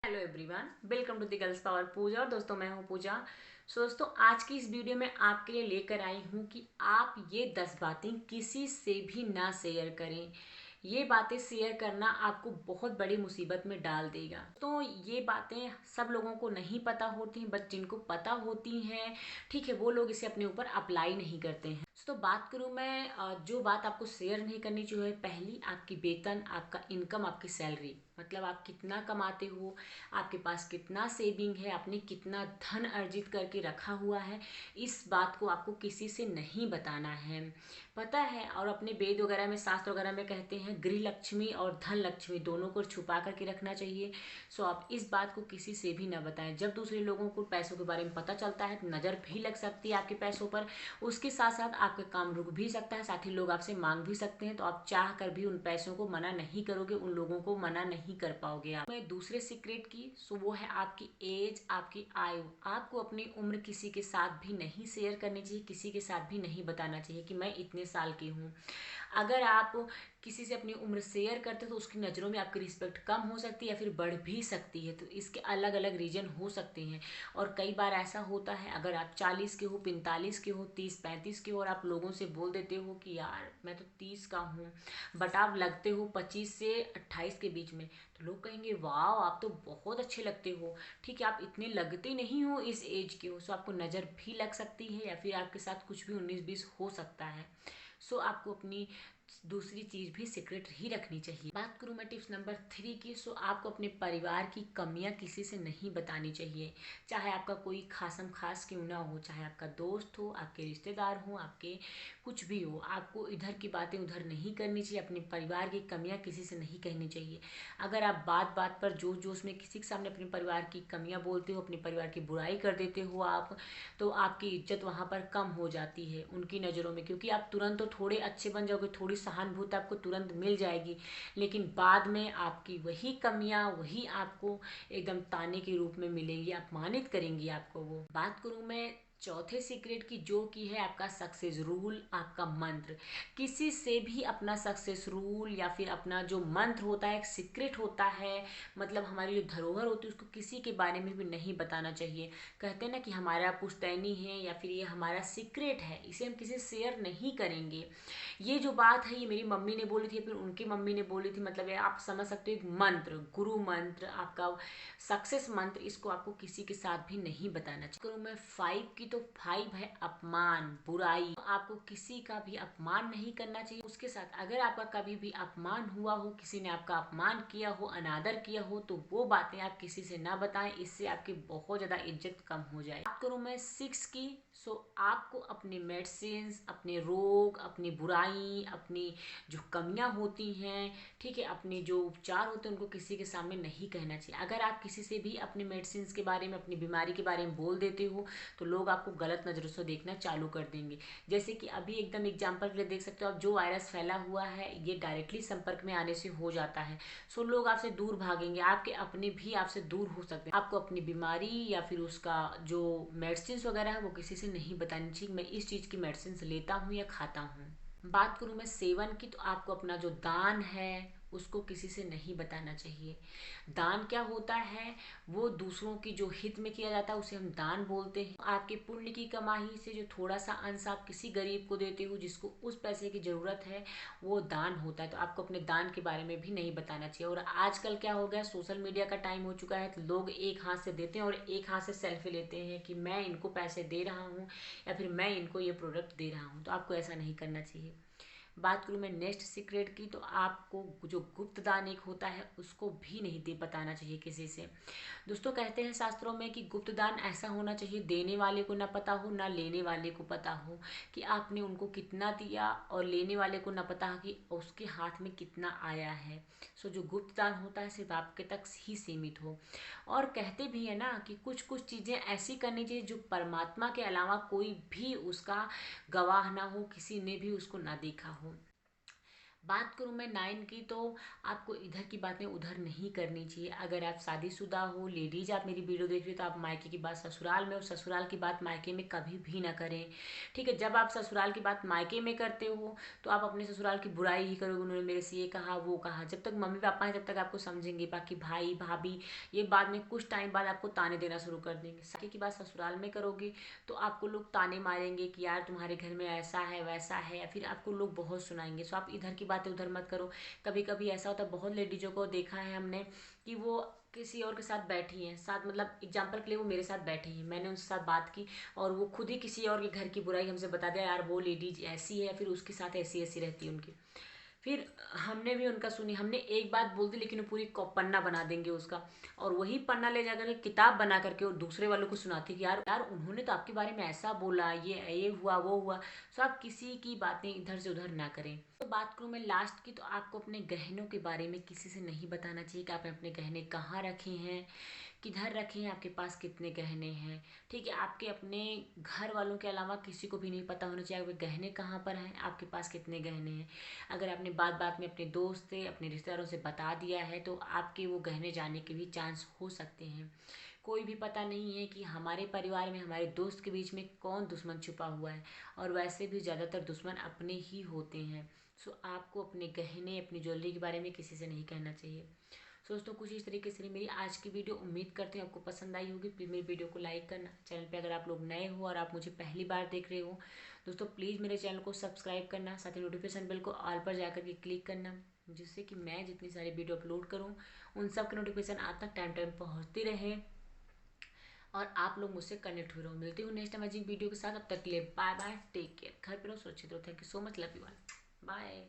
Hello everyone, welcome to the girls power Pooja. और दोस्तों मैं हूं पूजा। दोस्तों आज की इस वीडियो में आपके लिए लेकर आई हूं कि आप ये 10 बातें किसी से भी ना शेयर करें। ये बातें शेयर करना आपको बहुत बड़ी मुसीबत में डाल देगा। तो ये बातें सब लोगों को नहीं पता होती हैं, बट जिनको पता होती हैं, ठीक है, वो लोग इसे अपने ऊपर अप्लाई नहीं करते हैं। तो बात करूं मैं, जो बात आपको शेयर नहीं करनी चाहिए, पहली आपकी वेतन, आपका इनकम, आपकी सैलरी, मतलब आप कितना कमाते हो, आपके पास कितना सेविंग है, आपने कितना धन अर्जित करके रखा हुआ है, इस बात को आपको किसी से नहीं बताना है। पता है, और अपने वेद वगैरह में, शास्त्र वगैरह में कहते हैं गृह लक्ष्मी और धन लक्ष्मी दोनों को छुपा करके रखना चाहिए। सो आप इस बात को किसी से भी ना बताएं। जब दूसरे लोगों को पैसों के बारे में पता चलता है तो नज़र भी लग सकती है आपके पैसों पर, उसके साथ साथ आपका काम रुक भी सकता है, साथ ही लोग आपसे मांग भी सकते हैं। तो आप चाह कर भी उन पैसों को मना नहीं करोगे, उन लोगों को मना नहीं कर पाओगे आप। मैं दूसरे सीक्रेट की, सो वो है आपकी एज, आपकी आयु। आपको अपनी उम्र किसी के साथ भी नहीं शेयर करनी चाहिए, किसी के साथ भी नहीं बताना चाहिए कि मैं इतने साल की हूँ। अगर आप किसी से अपनी उम्र शेयर करते हो तो उसकी नज़रों में आपकी रिस्पेक्ट कम हो सकती है या फिर बढ़ भी सकती है। तो इसके अलग अलग रीजन हो सकते हैं। और कई बार ऐसा होता है, अगर आप 40 के हो, 45 के हो, 30-35 के हो, और आप लोगों से बोल देते हो कि यार मैं तो 30 का हूँ, बट आप लगते हो 25 से 28 के बीच में, तो लोग कहेंगे वाह आप तो बहुत अच्छे लगते हो। ठीक है, आप इतने लगते नहीं हो इस एज के हो, सो आपको नज़र भी लग सकती है या फिर आपके साथ कुछ भी 19-20 हो सकता है। सो आपको अपनी दूसरी चीज़ भी सीक्रेट ही रखनी चाहिए। बात करूँ मैं टिप्स नंबर 3 की, सो आपको अपने परिवार की कमियां किसी से नहीं बतानी चाहिए। चाहे आपका कोई खासम खास क्यों ना हो, चाहे आपका दोस्त हो, आपके रिश्तेदार हो, आपके कुछ भी हो, आपको इधर की बातें उधर नहीं करनी चाहिए। अपने परिवार की कमियां किसी से नहीं कहनी चाहिए। अगर आप बात बात पर जोश जोश में किसी के सामने अपने परिवार की कमियां बोलते हो, अपने परिवार की बुराई कर देते हो आप, तो आपकी इज्जत वहाँ पर कम हो जाती है उनकी नज़रों में, क्योंकि आप तुरंत तो थोड़े अच्छे बन जाओगे, थोड़ी सहानुभूति आपको तुरंत मिल जाएगी, लेकिन बाद में आपकी वही कमियां, वही आपको एकदम ताने के रूप में मिलेंगी, अपमानित करेंगी आपको वो। बात करूँ मैं चौथे सीक्रेट की, जो कि है आपका सक्सेस रूल, आपका मंत्र। किसी से भी अपना सक्सेस रूल या फिर अपना जो मंत्र होता है, एक सीक्रेट होता है, मतलब हमारी जो धरोहर होती है, उसको किसी के बारे में भी नहीं बताना चाहिए। कहते हैं ना कि हमारा पुश्तैनी है या फिर ये हमारा सीक्रेट है, इसे हम किसी से शेयर नहीं करेंगे। ये जो बात है, ये मेरी मम्मी ने बोली थी, फिर उनकी मम्मी ने बोली थी, मतलब ये आप समझ सकते हो, एक मंत्र, गुरु मंत्र, आपका सक्सेस मंत्र, इसको आपको किसी के साथ भी नहीं बताना चाहिए। करूँ मैं 5 की, तो 5 है अपमान, बुराई। आपको किसी का भी अपमान नहीं करना चाहिए। उसके साथ अगर आपका कभी भी अपमान हुआ हो, किसी ने आपका अपमान किया हो, अनादर किया हो, तो वो बातें आप किसी से ना बताएं, इससे आपकी बहुत ज़्यादा इज्जत कम हो जाए। बात करूँ मैं 6 की, सो आपको अपने मेडिसिन, अपने रोग, अपनी बुराई, अपनी जो कमियां होती हैं, ठीक है, अपने जो उपचार होते हैं, उनको किसी के सामने नहीं कहना चाहिए। अगर आप किसी से भी अपने मेडिसिन के बारे में, अपनी बीमारी के बारे में बोल देते हो, तो लोग आपको गलत नज़रों से देखना चालू कर देंगे। जैसे कि अभी एकदम एग्जाम्पल के लिए देख सकते हो आप, जो वायरस फैला हुआ है, ये डायरेक्टली संपर्क में आने से हो जाता है। सो लोग आपसे दूर भागेंगे, आपके अपने भी आपसे दूर हो सकते हैं। आपको अपनी बीमारी या फिर उसका जो मेडिसिन वगैरह है वो किसी से नहीं बतानी चाहिए, मैं इस चीज़ की मेडिसिन लेता हूँ या खाता हूँ। बात करूँ मैं 7 की, तो आपको अपना जो दान है उसको किसी से नहीं बताना चाहिए। दान क्या होता है, वो दूसरों की जो हित में किया जाता है उसे हम दान बोलते हैं। आपके पुण्य की कमाई से जो थोड़ा सा अंश आप किसी गरीब को देते हो, जिसको उस पैसे की ज़रूरत है, वो दान होता है। तो आपको अपने दान के बारे में भी नहीं बताना चाहिए। और आजकल क्या हो गया, सोशल मीडिया का टाइम हो चुका है, तो लोग एक हाथ से देते हैं और एक हाथ से सेल्फी लेते हैं कि मैं इनको पैसे दे रहा हूँ या फिर मैं इनको ये प्रोडक्ट दे रहा हूँ। तो आपको ऐसा नहीं करना चाहिए। बात करूँ मैं नेक्स्ट सीक्रेट की, तो आपको जो गुप्त दान एक होता है उसको भी नहीं दे बताना चाहिए किसी से। दोस्तों कहते हैं शास्त्रों में कि गुप्त दान ऐसा होना चाहिए, देने वाले को ना पता हो, ना लेने वाले को पता हो कि आपने उनको कितना दिया, और लेने वाले को ना पता हो कि उसके हाथ में कितना आया है। सो जो गुप्त दान होता है सिर्फ आपके तक ही सीमित हो। और कहते भी है ना कि कुछ कुछ चीज़ें ऐसी करनी चाहिए जो परमात्मा के अलावा कोई भी उसका गवाह ना हो, किसी ने भी उसको ना देखा हो। बात करूँ मैं 9 की, तो आपको इधर की बातें उधर नहीं करनी चाहिए। अगर आप शादीशुदा हो, लेडीज आप मेरी वीडियो देख रही हो, तो आप मायके की बात ससुराल में और ससुराल की बात मायके में कभी भी ना करें। ठीक है, जब आप ससुराल की बात मायके में करते हो तो आप अपने ससुराल की बुराई ही करोगे, उन्होंने मेरे से ये कहा वो कहा। जब तक मम्मी पापा हैं जब तक आपको समझेंगे, बाकी भाई भाभी ये बाद में कुछ टाइम बाद आपको ताने देना शुरू कर देंगे। साकी की बात ससुराल में करोगे तो आपको लोग ताने मारेंगे कि यार तुम्हारे घर में ऐसा है वैसा है, या फिर आपको लोग बहुत सुनाएंगे। सो आप इधर की बातें उधर मत करो। कभी कभी ऐसा होता है, बहुत लेडीजों को देखा है हमने कि वो किसी और के साथ बैठी हैं, साथ मतलब एग्जाम्पल के लिए वो मेरे साथ बैठी हैं, मैंने उनके साथ बात की और वो खुद ही किसी और के घर की बुराई हमसे बता दिया, यार वो लेडीज ऐसी है, फिर उसके साथ ऐसी ऐसी रहती है उनकी। फिर हमने भी उनका सुनी, हमने एक बात बोल दी लेकिन वो पूरी पन्ना बना देंगे उसका, और वही पन्ना ले जाकर के किताब बना करके और दूसरे वालों को सुनाती कि यार यार उन्होंने तो आपके बारे में ऐसा बोला, ये हुआ वो हुआ। सो आप किसी की बातें इधर से उधर ना करें। तो बात करूँ मैं लास्ट की, तो आपको अपने गहनों के बारे में किसी से नहीं बताना चाहिए कि आपने अपने गहने कहाँ रखे हैं, किधर रखे हैं, आपके पास कितने गहने हैं। ठीक है, आपके अपने घर वालों के अलावा किसी को भी नहीं पता होना चाहिए आपके गहने कहाँ पर हैं, आपके पास कितने गहने हैं। अगर आपने बात बात में अपने दोस्त से अपने रिश्तेदारों से बता दिया है तो आपके वो गहने जाने के भी चांस हो सकते हैं। कोई भी पता नहीं है कि हमारे परिवार में हमारे दोस्त के बीच में कौन दुश्मन छुपा हुआ है, और वैसे भी ज़्यादातर दुश्मन अपने ही होते हैं। सो आपको अपने गहने अपनी ज्वेलरी के बारे में किसी से नहीं कहना चाहिए। सो दोस्तों कुछ इस तरीके से मेरी आज की वीडियो, उम्मीद करते हैं आपको पसंद आई होगी। प्लीज़ मेरी वीडियो को लाइक करना, चैनल पे अगर आप लोग नए हो और आप मुझे पहली बार देख रहे हो दोस्तों, प्लीज़ मेरे चैनल को सब्सक्राइब करना, साथ ही नोटिफिकेशन बेल को ऑल पर जाकर के क्लिक करना, जिससे कि मैं जितनी सारी वीडियो अपलोड करूँ उन सब के नोटिफिकेशन आप तक टाइम टाइम पहुँचती रहे और आप लोग मुझसे कनेक्ट हुए रहो। मिलती हूँ नेक्स्ट अमेजिंग वीडियो के साथ, अब तक के लिए बाय बाय, टेक केयर, घर पे रहो, सुरक्षित रहो। Thank you so much, love you all, bye.